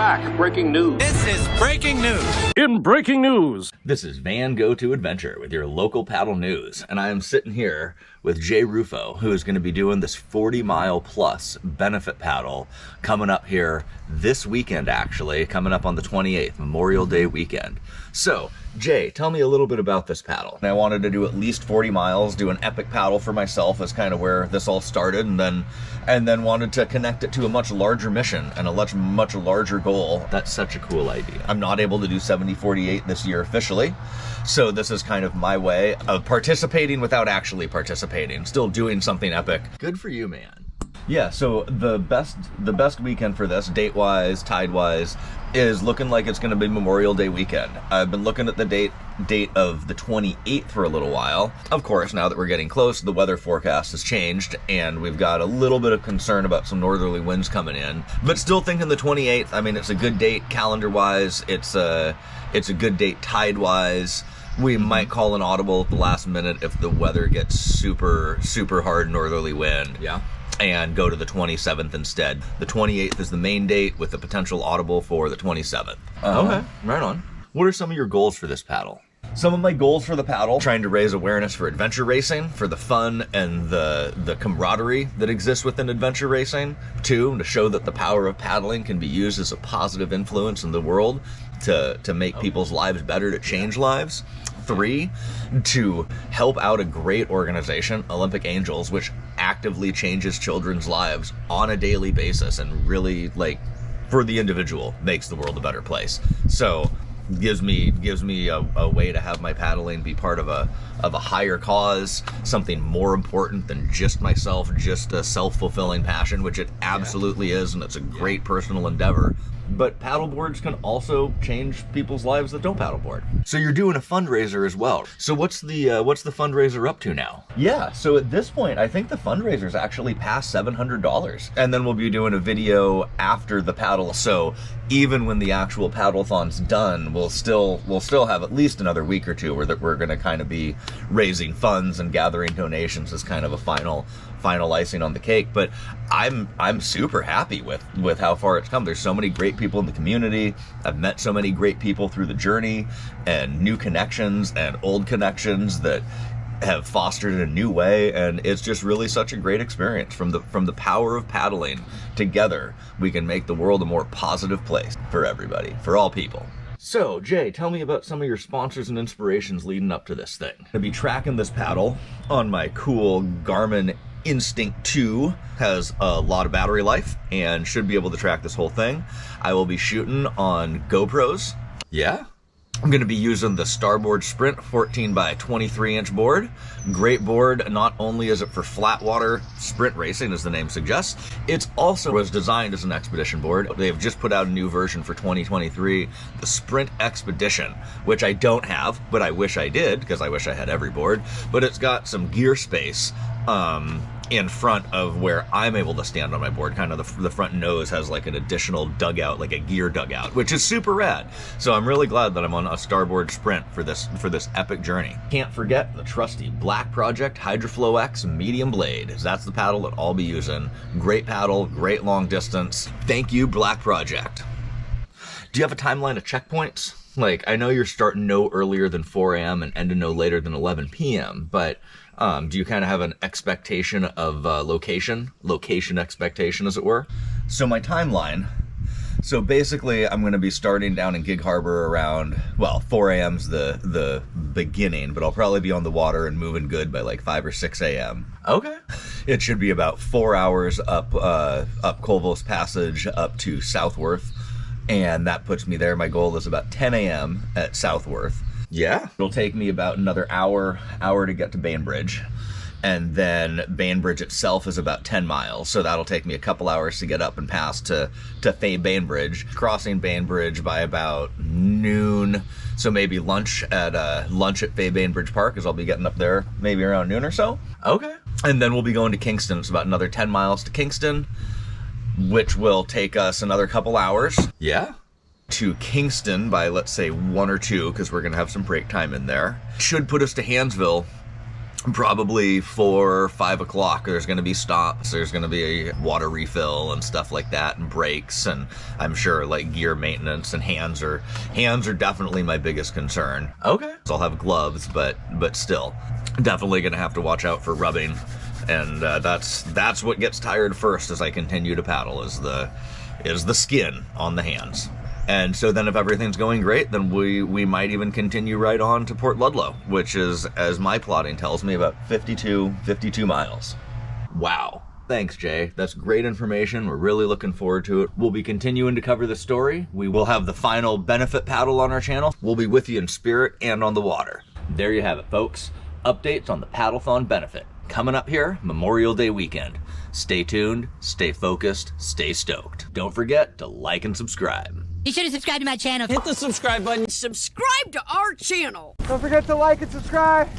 back. Breaking news. This is breaking news. In breaking news. This is Van Go to Adventure with your local paddle news, and I am sitting here with Jay Rufo, who is going to be doing this 40-mile plus benefit paddle coming up here this weekend, actually, coming up on the 28th, Memorial Day weekend. So, Jay, tell me a little bit about this paddle. I wanted to do at least 40 miles, do an epic paddle for myself is kind of where this all started, and then wanted to connect it to a much larger mission and a much larger goal. That's such a cool idea. I'm not able to do 70-48 this year officially, so this is kind of my way of participating without actually participating, still doing something epic. Good for you, man. Yeah, so the best weekend for this, date-wise, tide-wise, is looking like it's going to be Memorial Day weekend. I've been looking at the date of the 28th for a little while. Of course, now that we're getting close, the weather forecast has changed, and we've got a little bit of concern about some northerly winds coming in. But still thinking the 28th, I mean, it's a good date calendar-wise. It's a good date tide-wise. We might call an audible at the last minute if the weather gets super, super hard northerly wind. Yeah. And go to the 27th instead. The 28th is the main date with the potential audible for the 27th. Okay, right on. What are some of your goals for this paddle? Some of my goals for the paddle, trying to raise awareness for adventure racing, for the fun and the camaraderie that exists within adventure racing. 2, to show that the power of paddling can be used as a positive influence in the world to make people's lives better, to change lives. 3, to help out a great organization, Olympic Angels, which actively changes children's lives on a daily basis and really, like, for the individual, makes the world a better place. So gives me a way to have my paddling be part of a higher cause, something more important than just myself, just a self-fulfilling passion, which it absolutely is, and it's a great personal endeavor. But paddleboards can also change people's lives that don't paddleboard. So you're doing a fundraiser as well. So what's the fundraiser up to now? Yeah, so at this point, I think the fundraiser's actually past $700. And then we'll be doing a video after the paddle. So even when the actual paddle-thon's done, we'll still have at least another week or two where we're going to kind of be raising funds and gathering donations as kind of a final icing on the cake. But I'm super happy with how far it's come. There's so many great people in the community. I've met so many great people through the journey, and new connections and old connections that have fostered in a new way, and it's just really such a great experience. From the power of paddling together, we can make the world a more positive place for everybody, for all people. So, Jay, tell me about some of your sponsors and inspirations leading up to this thing. I'll be tracking this paddle on my cool Garmin Instinct 2. Has a lot of battery life and should be able to track this whole thing. I will be shooting on GoPros. Yeah. I'm going to be using the Starboard Sprint 14 by 23 inch board. Great board. Not only is it for flat water sprint racing, as the name suggests, it's also was designed as an expedition board. They have just put out a new version for 2023, the Sprint Expedition, which I don't have, but I wish I did, because I wish I had every board. But it's got some gear space in front of where I'm able to stand on my board. Kind of the front nose has like an additional dugout, like a gear dugout, which is super rad. So I'm really glad that I'm on a Starboard Sprint for this epic journey. Can't forget the trusty Black Project HydroFlow X medium blade. That's the paddle that I'll be using. Great paddle, great long distance. Thank you, Black Project. Do you have a timeline of checkpoints? Like, I know you're starting no earlier than 4 a.m. and ending no later than 11 p.m., but do you kind of have an expectation of location expectation, as it were? So my timeline, so basically I'm going to be starting down in Gig Harbor around, well, 4 a.m.'s the beginning, but I'll probably be on the water and moving good by like 5 or 6 a.m. Okay. It should be about 4 hours up Colville's Passage up to Southworth, and that puts me there. My goal is about 10 a.m. at Southworth. Yeah. It'll take me about another hour to get to Bainbridge. And then Bainbridge itself is about 10 miles. So that'll take me a couple hours to get up and past to Bainbridge. Crossing Bainbridge by about noon. So maybe lunch at Fay Bainbridge Park, as I'll be getting up there maybe around noon or so. Okay. And then we'll be going to Kingston. It's about another 10 miles to Kingston, which will take us another couple hours. Yeah. To Kingston by, let's say, 1 or 2, because we're going to have some break time in there. Should put us to Hansville probably 4 or 5 o'clock, there's going to be stops, there's going to be a water refill and stuff like that, and breaks, and I'm sure like gear maintenance, and hands are definitely my biggest concern. Okay. So I'll have gloves, but still definitely going to have to watch out for rubbing, and that's what gets tired first as I continue to paddle, is the skin on the hands. And so then if everything's going great, then we might even continue right on to Port Ludlow, which is, as my plotting tells me, about 52 miles. Wow. Thanks, Jay. That's great information. We're really looking forward to it. We'll be continuing to cover the story. We will have the final benefit paddle on our channel. We'll be with you in spirit and on the water. There you have it, folks. Updates on the Paddle-thon benefit. Coming up here, Memorial Day weekend. Stay tuned, stay focused, stay stoked. Don't forget to like and subscribe. Be sure to subscribe to my channel. Hit the subscribe button. Subscribe to our channel. Don't forget to like and subscribe.